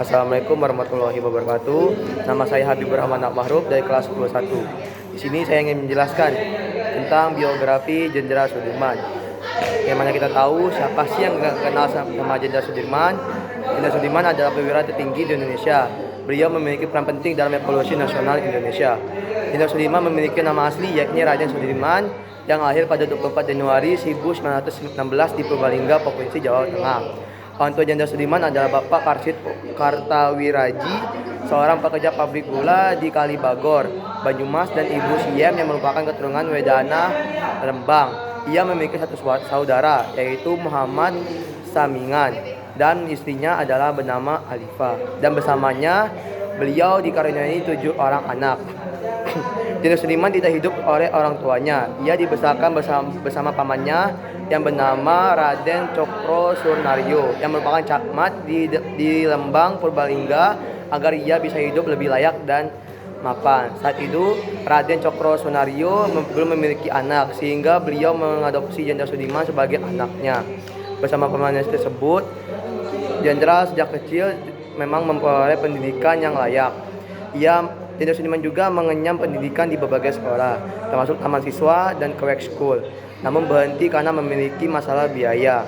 Assalamualaikum warahmatullahi wabarakatuh. Nama saya Habibur Rahman Mahruf dari kelas 21. Di sini saya ingin menjelaskan tentang biografi Jenderal Sudirman. Yang mana kita tahu siapa sih yang nggak kenal sama Jenderal Sudirman? Jenderal Sudirman adalah perwira tertinggi di Indonesia. Beliau memiliki peran penting dalam evolusi nasional Indonesia. Jenderal Sudirman memiliki nama asli yakni Raden Sudirman yang lahir pada 24 Januari 1916 di Purbalingga, Provinsi Jawa Tengah. Orang tua Jenderal Sudirman adalah Bapak Karsid Kartawiraji, seorang pekerja pabrik gula di Kalibagor, Banyumas, dan Ibu Siem yang merupakan keturunan Wedana Rembang. Ia memiliki satu saudara, yaitu Muhammad Samingan, dan istrinya adalah bernama Alifah. Dan bersamanya, beliau dikaruniai 7 orang anak. Jenderal Sudirman tidak hidup oleh orang tuanya. Ia dibesarkan bersama pamannya yang bernama Raden Cokro Sunaryo yang merupakan camat di Lembang, Purbalingga agar ia bisa hidup lebih layak dan mapan. Saat itu Raden Cokro Sunaryo belum memiliki anak sehingga beliau mengadopsi Jenderal Sudirman sebagai anaknya. Bersama pamannya tersebut, Jenderal sejak kecil memang memperoleh pendidikan yang layak. Jenderal Sudirman juga mengenyam pendidikan di berbagai sekolah, termasuk taman siswa dan Quake School, namun berhenti karena memiliki masalah biaya.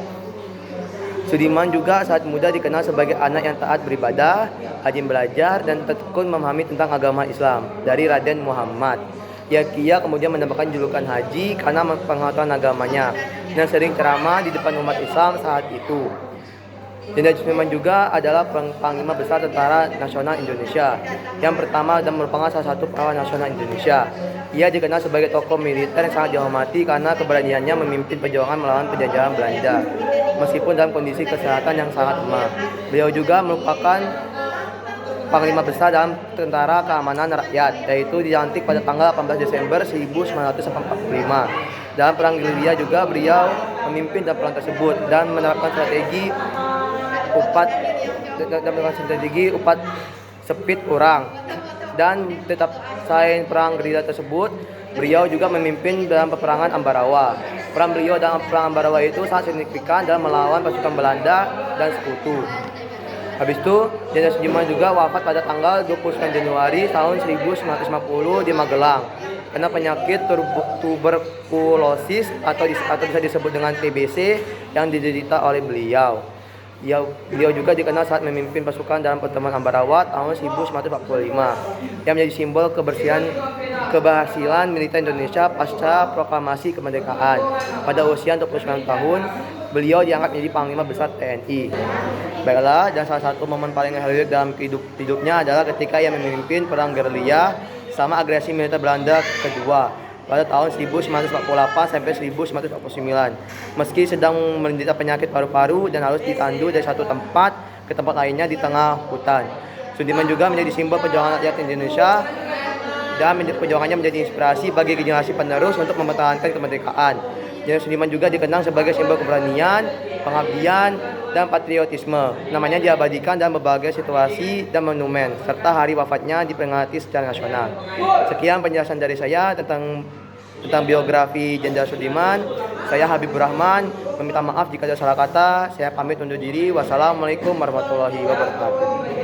Sudirman juga saat muda dikenal sebagai anak yang taat beribadah, rajin belajar, dan tekun memahami tentang agama Islam dari Raden Muhammad. Ia kemudian mendapatkan julukan Haji karena pengetahuan agamanya dan sering ceramah di depan umat Islam saat itu. Jenderal Sudirman juga adalah Panglima Besar Tentara Nasional Indonesia yang pertama dan merupakan salah satu pahlawan nasional Indonesia. Ia dikenal sebagai tokoh militer yang sangat dihormati karena keberaniannya memimpin perjuangan melawan penjajahan Belanda, meskipun dalam kondisi kesehatan yang sangat lemah. Beliau juga merupakan Panglima Besar dalam Tentara Keamanan Rakyat, yaitu dilantik pada tanggal 18 Desember 1945. Dalam Perang Gerilya juga beliau memimpin dalam perang tersebut dan menerapkan strategi upat sepit orang. Dan tetap selain perang gerilya tersebut, beliau juga memimpin dalam peperangan Ambarawa. Peran beliau dalam perang Ambarawa itu sangat signifikan dalam melawan pasukan Belanda dan sekutu. Habis itu, Jenderal Sudirman juga wafat pada tanggal 29 Januari tahun 1950 di Magelang karena penyakit tuberkulosis atau bisa disebut dengan TBC yang diderita oleh beliau. Beliau juga dikenal saat memimpin pasukan dalam pertempuran Ambarawa tahun 1945 yang menjadi simbol keberhasilan militer Indonesia pasca proklamasi kemerdekaan. Pada usia 29 tahun, beliau diangkat menjadi Panglima Besar TNI. Baiklah, dan salah satu momen paling heroik dalam hidupnya adalah ketika ia memimpin perang gerilya sama agresi militer Belanda kedua pada tahun 1948 sampai 1949. Meski sedang menderita penyakit paru-paru dan harus ditandu dari satu tempat ke tempat lainnya di tengah hutan, Sudirman juga menjadi simbol perjuangan rakyat Indonesia dan perjuangannya menjadi inspirasi bagi generasi penerus untuk mempertahankan kemerdekaan. Jenderal Sudirman juga dikenang sebagai simbol keberanian, pengabdian, dan patriotisme. Namanya diabadikan dalam berbagai situasi dan monumen, serta hari wafatnya diperingati secara nasional. Sekian penjelasan dari saya tentang biografi Jenderal Sudirman. Saya Habibur Rahman, meminta maaf jika ada salah kata. Saya pamit undur diri. Wassalamualaikum warahmatullahi wabarakatuh.